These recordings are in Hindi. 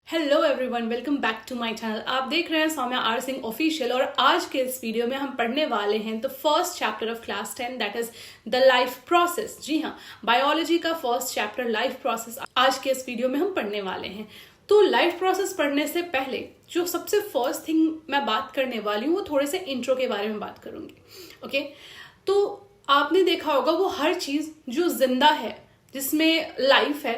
Hello everyone, welcome back to my channel. आप देख रहे हैं सौम्या आर सिंह ऑफिशियल और आज के इस वीडियो में हम पढ़ने वाले हैं the first chapter of class 10 that is the life process. जी हाँ, बायोलॉजी का फर्स्ट चैप्टर लाइफ प्रोसेस आज के इस वीडियो में हम पढ़ने वाले हैं। तो लाइफ प्रोसेस पढ़ने से पहले जो सबसे फर्स्ट थिंग मैं बात करने वाली हूँ वो थोड़े से इंट्रो के बारे में बात करूंगी। ओके, तो आपने देखा होगा वो हर चीज जो जिंदा है, जिसमें लाइफ है,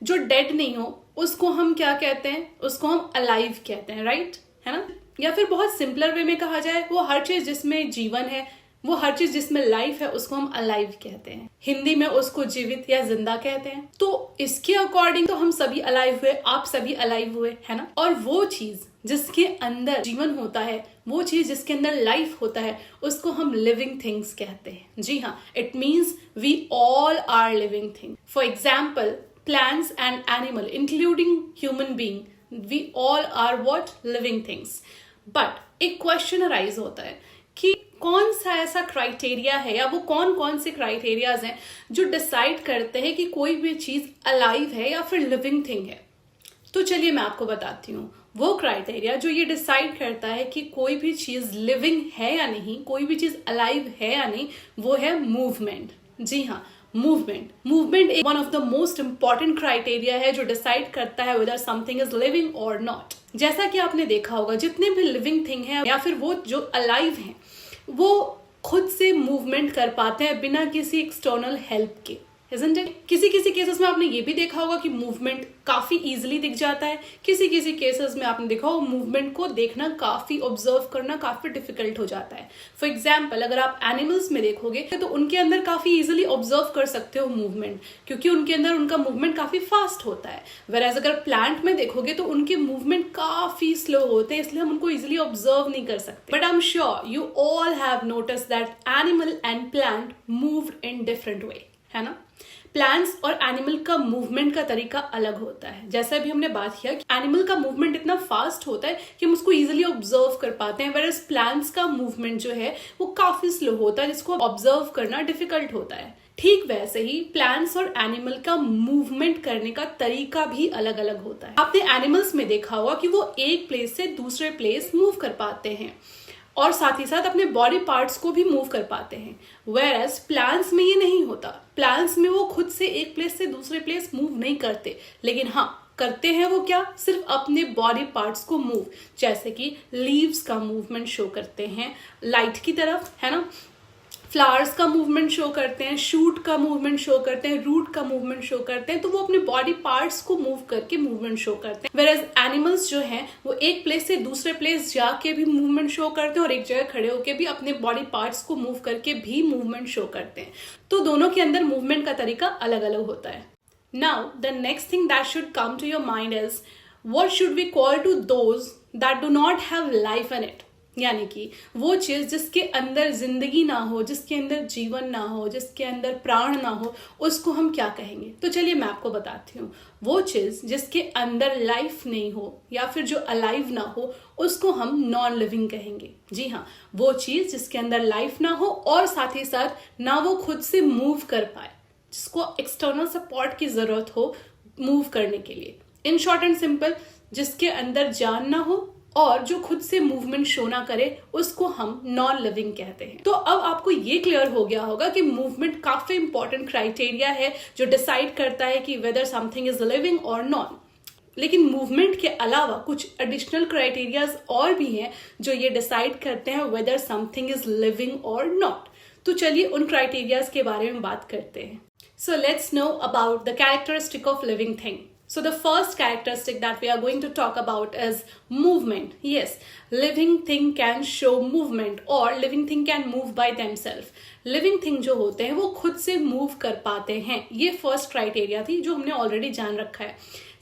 जो डेड नहीं हो, उसको हम क्या कहते हैं? उसको हम अलाइव कहते हैं, राइट? है ना? या फिर बहुत सिंपलर वे में कहा जाए, वो हर चीज जिसमें जीवन है, वो हर चीज जिसमें लाइफ है, उसको हम अलाइव कहते हैं। हिंदी में उसको जीवित या जिंदा कहते हैं। तो इसके अकॉर्डिंग तो हम सभी अलाइव हुए, आप सभी अलाइव हुए, है ना? और वो चीज जिसके अंदर जीवन होता है, वो चीज जिसके अंदर लाइफ होता है, उसको हम लिविंग थिंग्स कहते हैं। जी हाँ, it means we all are living thing. For example, plants and animal including human being, we all are what? living things. But एक क्वेश्चन अराइज होता है कि कौन सा ऐसा क्राइटेरिया है या वो कौन कौन से क्राइटेरियाज हैं जो डिसाइड करते हैं कि कोई भी चीज अलाइव है या फिर लिविंग थिंग है। तो चलिए मैं आपको बताती हूँ वो क्राइटेरिया जो ये डिसाइड करता है कि कोई भी चीज लिविंग है या नहीं, कोई भी चीज अलाइव है या नहीं, वो है मूवमेंट। जी हाँ, मूवमेंट एक one of the most important criteria है जो डिसाइड करता है वेदर समथिंग इज लिविंग और नॉट। जैसा कि आपने देखा होगा, जितने भी लिविंग थिंग है या फिर वो जो अलाइव हैं, वो खुद से मूवमेंट कर पाते हैं बिना किसी एक्सटर्नल हेल्प के, isn't it? किसी किसी केसेस में आपने ये भी देखा होगा कि मूवमेंट काफी इजीली दिख जाता है। किसी किसी केसेस में आपने देखा होगा मूवमेंट को देखना काफी ऑब्जर्व करना काफी डिफिकल्ट हो जाता है। फॉर एग्जाम्पल, अगर आप एनिमल्स में देखोगे तो उनके अंदर काफी इजीली ऑब्जर्व कर सकते हो मूवमेंट, क्योंकि उनके अंदर उनका मूवमेंट काफी फास्ट होता है। वेराज अगर प्लांट में देखोगे तो उनके मूवमेंट काफी स्लो होते हैं, इसलिए हम उनको इजिली ऑब्जर्व नहीं कर सकते। But I am sure you all have notice that animal and plant move in different way, है ना? प्लांट्स और एनिमल का मूवमेंट का तरीका अलग होता है। जैसा भी हमने बात किया कि एनिमल का मूवमेंट इतना फास्ट होता है कि हम उसको इजीली ऑब्जर्व कर पाते हैं, वेयर प्लांट्स का मूवमेंट जो है वो काफी स्लो होता है, जिसको ऑब्जर्व करना डिफिकल्ट होता है। ठीक वैसे ही प्लांट्स और एनिमल का मूवमेंट करने का तरीका भी अलग अलग होता है। आपने एनिमल्स में देखा होगा कि वो एक प्लेस से दूसरे प्लेस मूव कर पाते हैं और साथ ही साथ अपने बॉडी पार्ट्स को भी मूव कर पाते हैं। वेयरएज प्लांट्स में ये नहीं होता। प्लांट्स में वो खुद से एक प्लेस से दूसरे प्लेस मूव नहीं करते, लेकिन हाँ करते हैं वो क्या? सिर्फ अपने बॉडी पार्ट्स को मूव। जैसे कि लीव्स का मूवमेंट शो करते हैं लाइट की तरफ, है ना? फ्लावर्स का मूवमेंट शो करते हैं, शूट का मूवमेंट शो करते हैं, रूट का मूवमेंट शो करते हैं। तो वो अपने बॉडी पार्ट्स को मूव करके मूवमेंट शो करते हैं। वेयरएज एनिमल्स जो हैं वो एक प्लेस से दूसरे प्लेस जाके भी मूवमेंट शो करते हैं और एक जगह खड़े होके भी अपने बॉडी पार्ट्स को मूव करके भी मूवमेंट शो करते हैं। तो दोनों के अंदर मूवमेंट का तरीका अलग अलग होता है। Now the next thing that should come to your mind is what should we call to those that do not have life in it. यानी कि वो चीज जिसके अंदर जिंदगी ना हो, जिसके अंदर जीवन ना हो, जिसके अंदर प्राण ना हो, उसको हम क्या कहेंगे? तो चलिए मैं आपको बताती हूँ। वो चीज जिसके अंदर लाइफ नहीं हो या फिर जो अलाइव ना हो, उसको हम नॉन लिविंग कहेंगे। जी हाँ, वो चीज जिसके अंदर लाइफ ना हो और साथ ही साथ ना वो खुद से मूव कर पाए, जिसको एक्सटर्नल सपोर्ट की जरूरत हो मूव करने के लिए। इन शॉर्ट एंड सिंपल, जिसके अंदर जान ना हो और जो खुद से मूवमेंट शो ना करे, उसको हम नॉन लिविंग कहते हैं। तो अब आपको ये क्लियर हो गया होगा कि मूवमेंट काफी इंपॉर्टेंट क्राइटेरिया है जो डिसाइड करता है कि वेदर समथिंग इज लिविंग और नॉट। लेकिन मूवमेंट के अलावा कुछ एडिशनल क्राइटेरियाज और भी हैं जो ये डिसाइड करते हैं वेदर समथिंग इज लिविंग और नॉट। तो चलिए उन क्राइटेरियाज के बारे में बात करते हैं। So let's know about the characteristic of living thing. So the first characteristic that we are going to talk about is movement. Yes, living thing can show movement or living thing can move by themselves. Living thing जो होते हैं वो खुद से move कर पाते हैं। ये first criteria थी जो हमने already जान रखा है।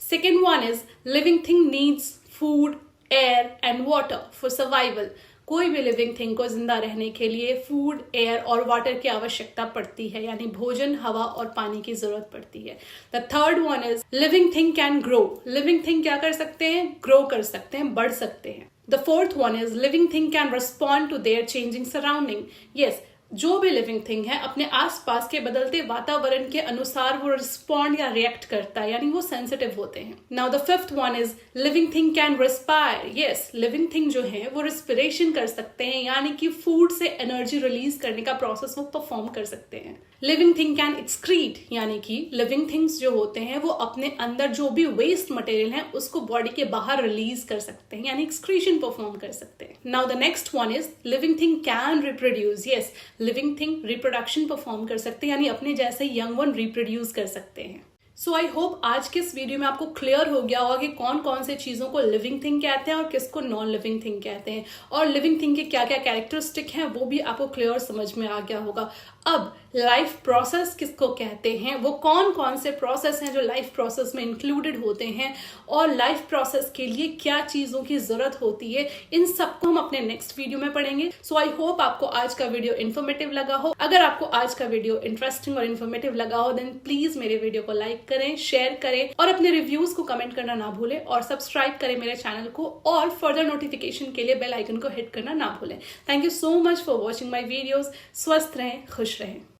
Second one is living thing needs food, air and water for survival. कोई भी लिविंग थिंग को जिंदा रहने के लिए फूड, एयर और वाटर की आवश्यकता पड़ती है, यानी भोजन, हवा और पानी की जरूरत पड़ती है। The third one is living thing can grow. Living thing क्या कर सकते हैं? ग्रो कर सकते हैं, बढ़ सकते हैं। The fourth one is living thing can respond to their changing surrounding. Yes, जो भी लिविंग थिंग है अपने आसपास के बदलते वातावरण के अनुसार वो रिस्पॉन्ड या रिएक्ट करता है, यानी वो सेंसिटिव होते हैं। Now the fifth one is living thing can respire. Yes, living thing जो है वो रिस्पिरेशन कर सकते हैं, यानी कि फूड से एनर्जी रिलीज करने का प्रोसेस वो परफॉर्म कर सकते हैं। लिविंग थिंग कैन एक्सक्रीट, यानी कि लिविंग थिंग्स जो होते हैं वो अपने अंदर जो भी वेस्ट मटेरियल है उसको बॉडी के बाहर रिलीज कर सकते हैं, यानी एक्सक्रीशन परफॉर्म कर सकते हैं। Now the next one is living thing can reproduce. Yes, living thing reproduction perform कर सकते हैं, यानी अपने जैसे यंग वन रिप्रोड्यूस कर सकते हैं। सो आई होप आज के इस वीडियो में आपको क्लियर हो गया होगा कि कौन कौन से चीजों को लिविंग थिंग कहते हैं और किसको नॉन लिविंग थिंग कहते हैं, और लिविंग थिंग के क्या क्या कैरेक्टरिस्टिक हैं वो भी आपको क्लियर समझ में आ गया होगा। अब लाइफ प्रोसेस किसको कहते हैं, वो कौन कौन से प्रोसेस हैं जो लाइफ प्रोसेस में इंक्लूडेड होते हैं, और लाइफ प्रोसेस के लिए क्या चीजों की जरूरत होती है, इन सबको हम अपने नेक्स्ट वीडियो में पढ़ेंगे। सो आई होप आपको आज का वीडियो इन्फॉर्मेटिव लगा हो। अगर आपको आज का वीडियो इंटरेस्टिंग और इन्फॉर्मेटिव लगा हो देन प्लीज मेरे वीडियो को लाइक करें, शेयर करें और अपने रिव्यूज को कमेंट करना ना भूलें, और सब्सक्राइब करें मेरे चैनल को, और फर्दर नोटिफिकेशन के लिए बेल आइकन को हिट करना ना भूलें। Thank you so much for watching my videos. स्वस्थ रहें, खुश रहें।